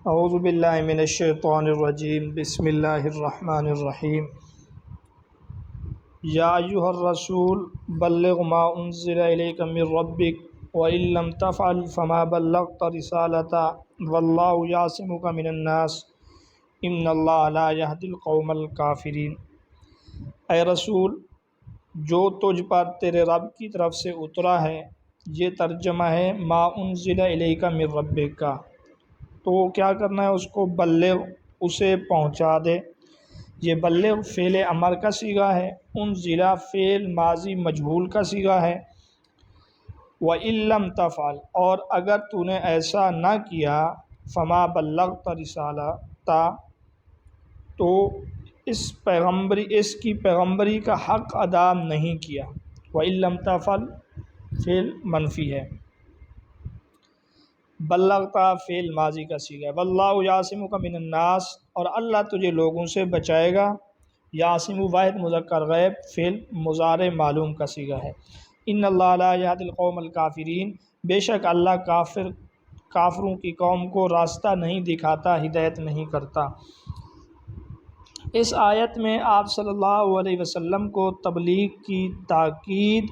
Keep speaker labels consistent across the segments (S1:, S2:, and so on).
S1: اعوذ باللہ من الشیطان الرجیم بسم اللہ الرحمن الرحیم یا ایہا الرسول بلغ ما انزل الیک من ربک وإن لم تفعل فما بلغت رسالته واللہ یعصمک من الناس ان اللہ لا یہدی القوم الکافرین۔ اے رسول، جو تجھ پر تیرے رب کی طرف سے اترا ہے، یہ ترجمہ ہے ما انزل الیک من ربک کا، تو کیا کرنا ہے؟ اس کو بلغ، اسے پہنچا دے۔ یہ بلغ فعل امر کا صیغہ ہے، انزل فعل ماضی مجہول کا صیغہ ہے۔ وَإِن لَّمْ تَفْعَلْ، اور اگر تو نے ایسا نہ کیا، فما بلغت رسالتہ، تو اس کی پیغمبری کا حق ادا نہیں کیا۔ وَإِن لَّمْ تَفْعَلْ فعل منفی ہے، بلغتا فعل ماضی کا صیغہ ہے۔ واللہ یعصمک من الناس، اور اللہ تجھے لوگوں سے بچائے گا۔ یعصم واحد مذکر غیب فعل مضارع معلوم کا صیغہ ہے۔ ان اللہ لا یہدی القوم الکافرین، بے شک اللہ کافروں کی قوم کو راستہ نہیں دکھاتا، ہدایت نہیں کرتا۔ اس آیت میں آپ صلی اللہ علیہ وسلم کو تبلیغ کی تاکید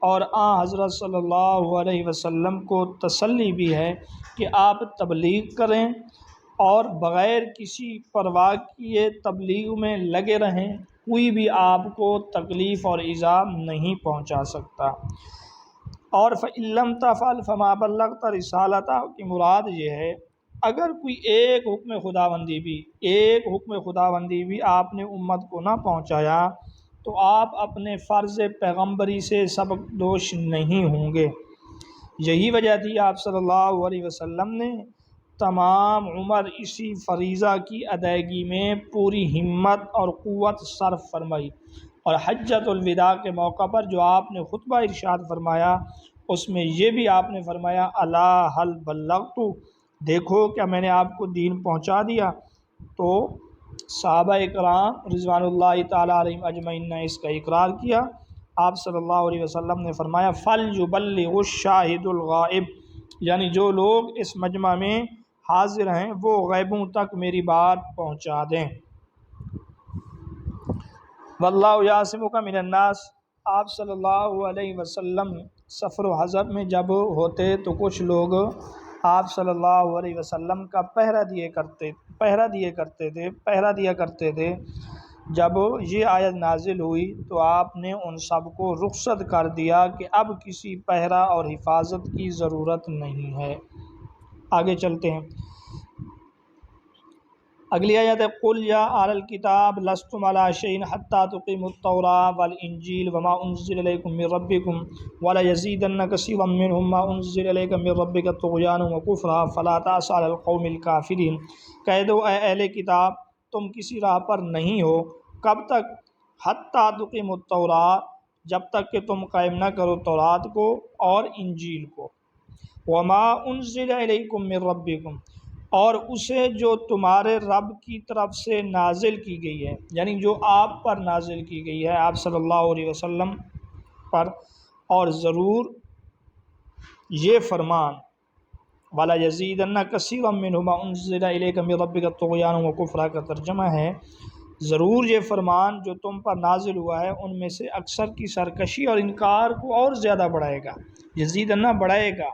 S1: اور حضرت صلی اللہ علیہ وسلم کو تسلی بھی ہے کہ آپ تبلیغ کریں اور بغیر کسی پرواہ کیے تبلیغ میں لگے رہیں، کوئی بھی آپ کو تکلیف اور ایذا نہیں پہنچا سکتا۔ اور فَإِن لَّمْ تَفْعَلْ فَمَا بَلَّغْتَ رِسَالَتَهُ کی مراد یہ ہے، اگر کوئی ایک حکم خداوندی بھی آپ نے امت کو نہ پہنچایا تو آپ اپنے فرض پیغمبری سے سبکدوش نہیں ہوں گے۔ یہی وجہ تھی آپ صلی اللہ علیہ وسلم نے تمام عمر اسی فریضہ کی ادائیگی میں پوری ہمت اور قوت صرف فرمائی، اور حجۃ الوداع کے موقع پر جو آپ نے خطبہ ارشاد فرمایا، اس میں یہ بھی آپ نے فرمایا الا هل بلغت، دیکھو کیا میں نے آپ کو دین پہنچا دیا؟ تو صحابہ اکرام رضوان اللہ تعالیٰ علیہم اجمعین نے اس کا اقرار کیا۔ آپ صلی اللہ علیہ وسلم نے فرمایا فَلْيُبَلِّغُ الشَّاهِدُ الْغَائِبُ، یعنی جو لوگ اس مجمع میں حاضر ہیں وہ غیبوں تک میری بات پہنچا دیں۔ واللہ یعصمک من الناس، آپ صلی اللہ علیہ وسلم سفر و حضر میں جب ہوتے تو کچھ لوگ آپ صلی اللہ علیہ وسلم کا پہرا دیا کرتے تھے۔ جب یہ آیت نازل ہوئی تو آپ نے ان سب کو رخصت کر دیا کہ اب کسی پہرا اور حفاظت کی ضرورت نہیں ہے۔ آگے چلتے ہیں، اگلی آیت ہے قُلْ يَا أَهْلَ الْكِتَابِ لَسْتُمْ عَلَىٰ شَيْءٍ حَتَّىٰ تُقِیمُوا التَّوْرَاةَ وَالْإِنْجِیلَ وَمَا أُنزِلَ إِلَیْکُم مِّن رَّبِّکُمْ وَلَیَزِیدَنَّ کَثِیرًا مِّنْهُم مَّا أُنزِلَ إِلَیْکَ مِن رَّبِّکَ طُغْیَانًا وَکُفْرًا فَلَا تَأْسَ عَلَى الْقَوْمِ الْکَافِرِینَ۔ کہہ دو اے اہل کتاب، تم کسی راہ پر نہیں ہو، کب تک؟ حَتَّىٰ تُقِیمُوا التَّوْرَاةَ، جب تک کہ تم قائم نہ کرو تورات کو اور انجیل کو، وَمَا أُنزِلَ إِلَیْکُم مِّن رَّبِّکُمْ، اور اسے جو تمہارے رب کی طرف سے نازل کی گئی ہے، یعنی جو آپ پر نازل کی گئی ہے، آپ صلی اللہ علیہ وسلم پر۔ اور ضرور یہ فرمان وَلَیَزِیدَنَّ کَثِیرًا مِّنْهُم مَّا أُنزِلَ إِلَیْکَ مِن رَّبِّکَ طُغْیَانًا وَکُفْرًا کا ترجمہ ہے، ضرور یہ فرمان جو تم پر نازل ہوا ہے ان میں سے اکثر کی سرکشی اور انکار کو اور زیادہ بڑھائے گا۔ یزیدنا بڑھائے گا،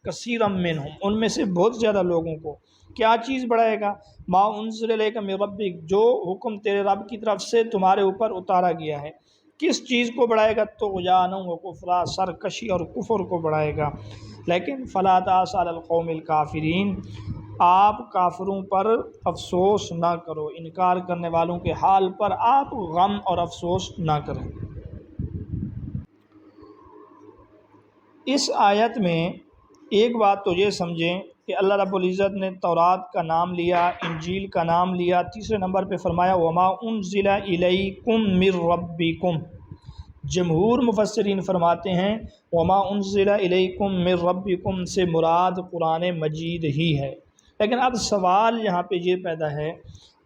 S1: کثیرا منہم ان میں سے بہت زیادہ لوگوں کو۔ کیا چیز بڑھائے گا؟ ما انزل الیک من ربک، جو حکم تیرے رب کی طرف سے تمہارے اوپر اتارا گیا ہے۔ کس چیز کو بڑھائے گا؟ طغیانا و کفرا، سرکشی اور کفر کو بڑھائے گا۔ لیکن فلا تأس علی القوم الکافرین، آپ کافروں پر افسوس نہ کرو، انکار کرنے والوں کے حال پر آپ غم اور افسوس نہ کریں۔ اس آیت میں ایک بات تو یہ سمجھیں کہ اللہ رب العزت نے تورات کا نام لیا، انجیل کا نام لیا، تیسرے نمبر پہ فرمایا وما انزل الیکم من ربکم۔ جمہور مفسرین فرماتے ہیں وما انزل الیکم من ربکم سے مراد قرآن مجید ہی ہے۔ لیکن اب سوال یہاں پہ یہ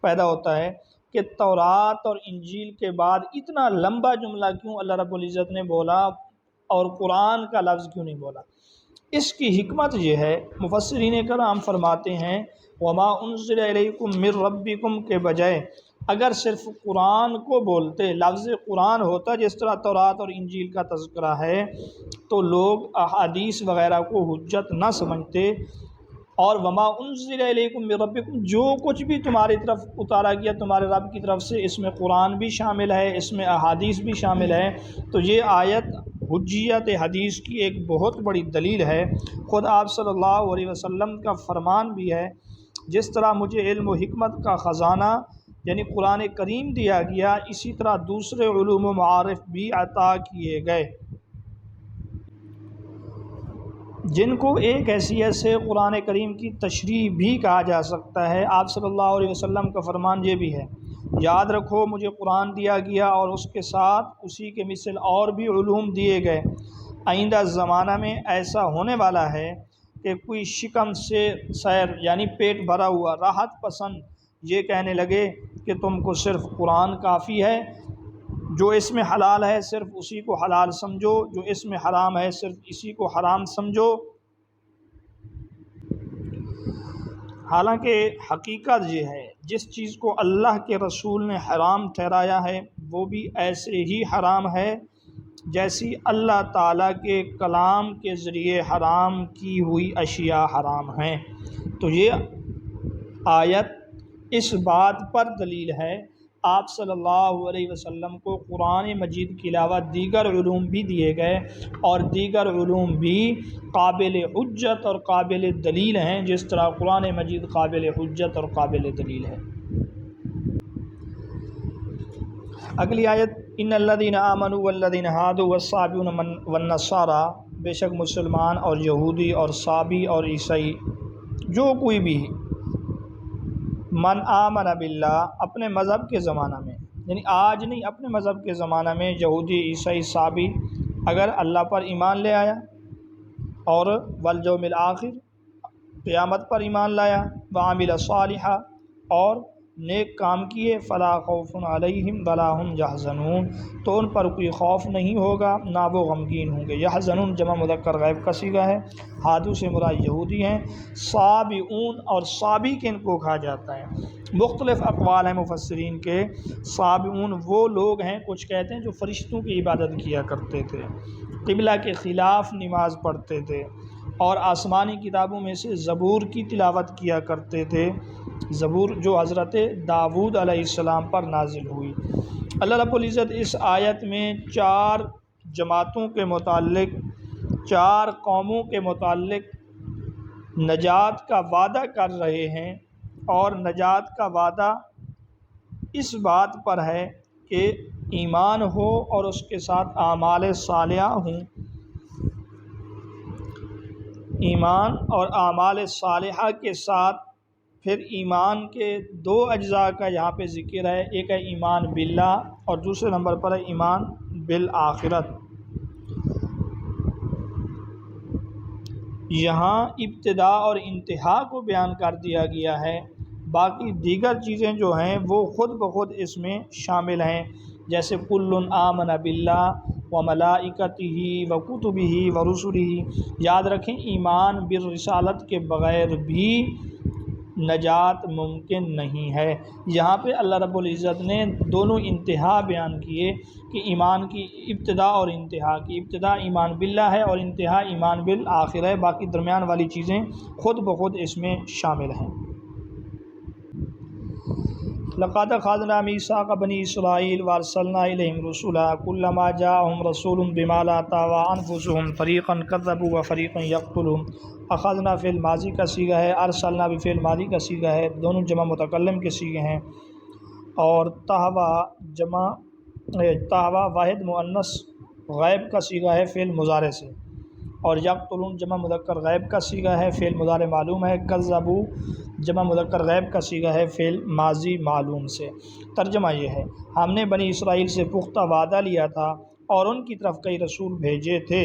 S1: پیدا ہوتا ہے کہ تورات اور انجیل کے بعد اتنا لمبا جملہ کیوں اللہ رب العزت نے بولا اور قرآن کا لفظ کیوں نہیں بولا؟ اس کی حکمت یہ ہے، مفسرین کرام فرماتے ہیں وما انزل الیکم من ربکم کے بجائے اگر صرف قرآن کو بولتے، لفظ قرآن ہوتا جس طرح تورات اور انجیل کا تذکرہ ہے، تو لوگ احادیث وغیرہ کو حجت نہ سمجھتے، اور وما انزل الیکم من ربکم جو کچھ بھی تمہاری طرف اتارا گیا تمہارے رب کی طرف سے، اس میں قرآن بھی شامل ہے، اس میں احادیث بھی شامل ہے، تو یہ آیت حجیت حدیث کی ایک بہت بڑی دلیل ہے۔ خود آپ صلی اللہ علیہ وسلم کا فرمان بھی ہے، جس طرح مجھے علم و حکمت کا خزانہ یعنی قرآن کریم دیا گیا، اسی طرح دوسرے علوم و معارف بھی عطا کیے گئے، جن کو ایک حیثیت سے قرآن کریم کی تشریح بھی کہا جا سکتا ہے۔ آپ صلی اللہ علیہ وسلم کا فرمان یہ بھی ہے، یاد رکھو مجھے قرآن دیا گیا اور اس کے ساتھ اسی کے مثل اور بھی علوم دیے گئے، آئندہ زمانہ میں ایسا ہونے والا ہے کہ کوئی شکم سے سیر یعنی پیٹ بھرا ہوا راحت پسند یہ کہنے لگے کہ تم کو صرف قرآن کافی ہے، جو اس میں حلال ہے صرف اسی کو حلال سمجھو، جو اس میں حرام ہے صرف اسی کو حرام سمجھو۔ حالانکہ حقیقت یہ ہے، جس چیز کو اللہ کے رسول نے حرام ٹھہرایا ہے وہ بھی ایسے ہی حرام ہے جیسی اللہ تعالیٰ کے کلام کے ذریعے حرام کی ہوئی اشیاء حرام ہیں۔ تو یہ آیت اس بات پر دلیل ہے، آپ صلی اللہ علیہ وسلم کو قرآن مجید کے علاوہ دیگر علوم بھی دیے گئے، اور دیگر علوم بھی قابل حجت اور قابل دلیل ہیں، جس طرح قرآن مجید قابل حجت اور قابل دلیل ہے۔ اگلی آیت، ان الذین آمنوا والذین ہادوا والصابئون والنصارى، بے شک مسلمان اور یہودی اور صابی اور عیسائی جو کوئی بھی من آمن باللہ اپنے مذہب کے زمانہ میں، یعنی آج نہیں اپنے مذہب کے زمانہ میں یہودی عیسائی صابی اگر اللہ پر ایمان لے آیا اور والیوم الآخر قیامت پر ایمان لایا، وعمل صالحا اور نیک کام کیے، فلا خوف علیہم ولا هم یحزنون، تو ان پر کوئی خوف نہیں ہوگا نہ وہ غمگین ہوں گے۔ یحزنون جمع مذکر غائب کا صیغہ ہے، ہادو سے مراد یہودی ہیں، صابئون اور صابی کن کو کہا جاتا ہے؟ مختلف اقوال ہیں مفسرین کے۔ صابئون وہ لوگ ہیں، کچھ کہتے ہیں جو فرشتوں کی عبادت کیا کرتے تھے، قبلہ کے خلاف نماز پڑھتے تھے، اور آسمانی کتابوں میں سے زبور کی تلاوت کیا کرتے تھے، زبور جو حضرت داود علیہ السلام پر نازل ہوئی۔ اللہ رب العزت اس آیت میں 4 جماعتوں کے متعلق، 4 قوموں کے متعلق نجات کا وعدہ کر رہے ہیں، اور نجات کا وعدہ اس بات پر ہے کہ ایمان ہو اور اس کے ساتھ اعمال صالحہ ہوں۔ ایمان اور اعمال صالحہ کے ساتھ پھر ایمان کے 2 اجزاء کا یہاں پہ ذکر ہے، ایک ہے ایمان باللہ اور دوسرے نمبر پر ہے ایمان بالآخرت۔ یہاں ابتدا اور انتہا کو بیان کر دیا گیا ہے، باقی دیگر چیزیں جو ہیں وہ خود بخود اس میں شامل ہیں، جیسے کل آمن باللہ وملائکتہ وکتبہ ورسلہ۔ یاد رکھیں ایمان بالرسالت کے بغیر بھی نجات ممکن نہیں ہے۔ یہاں پہ اللہ رب العزت نے دونوں انتہا بیان کیے کہ ایمان کی ابتدا اور انتہا، کی ابتدا ایمان باللہ ہے اور انتہا ایمان بالآخر ہے، باقی درمیان والی چیزیں خود بخود اس میں شامل ہیں۔ لقد اخذنا میثاق بنی اسرائیل وارسلنا الیہم رسلا کلما جاءہم رسول بما لا تہوی انفسہم فریقا کذبوا وفریقا یقتلون۔ اخذنا فعل ماضی کا صیغہ ہے، ارسلنا بھی فعل ماضی کا صیغہ ہے، دونوں جمع متکلم کے صیغے ہیں، اور تہوی واحد مؤنث غائب کا صیغہ ہے فعل مضارع سے، اور یقتلون جمع مذکر غائب کا صیغہ ہے فعل مضارع معلوم ہے، کذبوا جمع مذکر غائب کا صیغہ ہے فعل ماضی معلوم سے۔ ترجمہ یہ ہے، ہم نے بنی اسرائیل سے پختہ وعدہ لیا تھا اور ان کی طرف کئی رسول بھیجے تھے،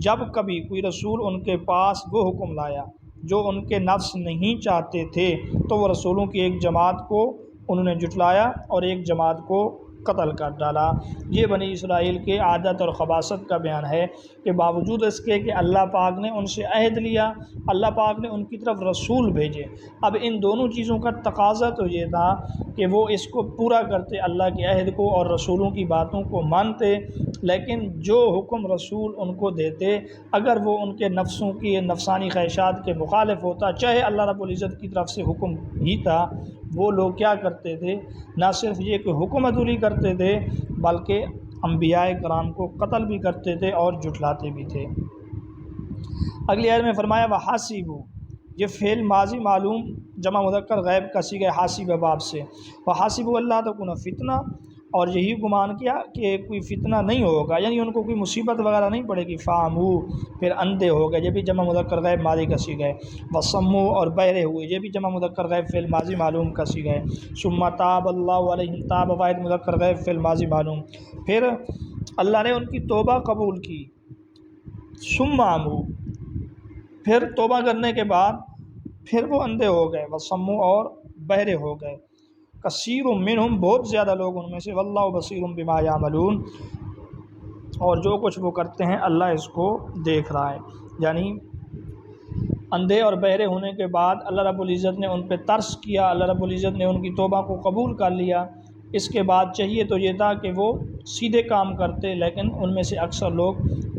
S1: جب کبھی کوئی رسول ان کے پاس وہ حکم لایا جو ان کے نفس نہیں چاہتے تھے، تو وہ رسولوں کی ایک جماعت کو انہوں نے جھٹلایا اور ایک جماعت کو قتل کر ڈالا۔ یہ بنی اسرائیل کے عادت اور خباثت کا بیان ہے کہ باوجود اس کے کہ اللہ پاک نے ان سے عہد لیا، اللہ پاک نے ان کی طرف رسول بھیجے، اب ان دونوں چیزوں کا تقاضا تو یہ تھا کہ وہ اس کو پورا کرتے، اللہ کے عہد کو اور رسولوں کی باتوں کو مانتے، لیکن جو حکم رسول ان کو دیتے اگر وہ ان کے نفسوں کی نفسانی خواہشات کے مخالف ہوتا، چاہے اللہ رب العزت کی طرف سے حکم ہی تھا، وہ لوگ کیا کرتے تھے؟ نہ صرف یہ کہ حکم عدولی کرتے تھے بلکہ انبیاء کرام کو قتل بھی کرتے تھے اور جھٹلاتے بھی تھے۔ اگلی آیت میں فرمایا وحاسبوا، یہ فعل ماضی معلوم جمع مذکر غائب کا صیغہ حاسب باب سے، وحاسبوا اللہ تکون فتنہ، اور یہی گمان کیا کہ کوئی فتنہ نہیں ہوگا، یعنی ان کو کوئی مصیبت وغیرہ نہیں پڑے گی، فعموا پھر اندھے ہو گئے، یہ بھی جمع مذکر غائب ماضی کا صیغہ ہے، وصموا اور بہرے ہوئے، یہ بھی جمع مذکر غائب فعل ماضی معلوم کا صیغہ ہے، ثم تاب اللہ علیہم، تاب واحد مذکر غائب فعل ماضی معلوم، پھر اللہ نے ان کی توبہ قبول کی، ثم عموا پھر توبہ کرنے کے بعد پھر وہ اندھے ہو گئے، وصموا اور بہرے ہو گئے، کثیر منہم بہت زیادہ لوگ ان میں سے، واللہ بصیر بما یعملون، اور جو کچھ وہ کرتے ہیں اللہ اس کو دیکھ رہا ہے۔ یعنی اندھے اور بہرے ہونے کے بعد اللہ رب العزت نے ان پہ ترس کیا، اللہ رب العزت نے ان کی توبہ کو قبول کر لیا، اس کے بعد چاہیے تو یہ تھا کہ وہ سیدھے کام کرتے، لیکن ان میں سے اکثر لوگ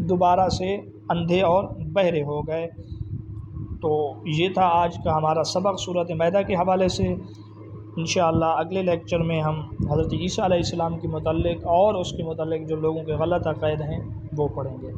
S1: دوبارہ سے اندھے اور بہرے ہو گئے۔ تو یہ تھا آج کا ہمارا سبق سورۃ مائدہ کے حوالے سے۔ انشاءاللہ اگلے لیکچر میں ہم حضرت عیسیٰ علیہ السلام کے متعلق اور اس کے متعلق جو لوگوں کے غلط عقائد ہیں وہ پڑھیں گے۔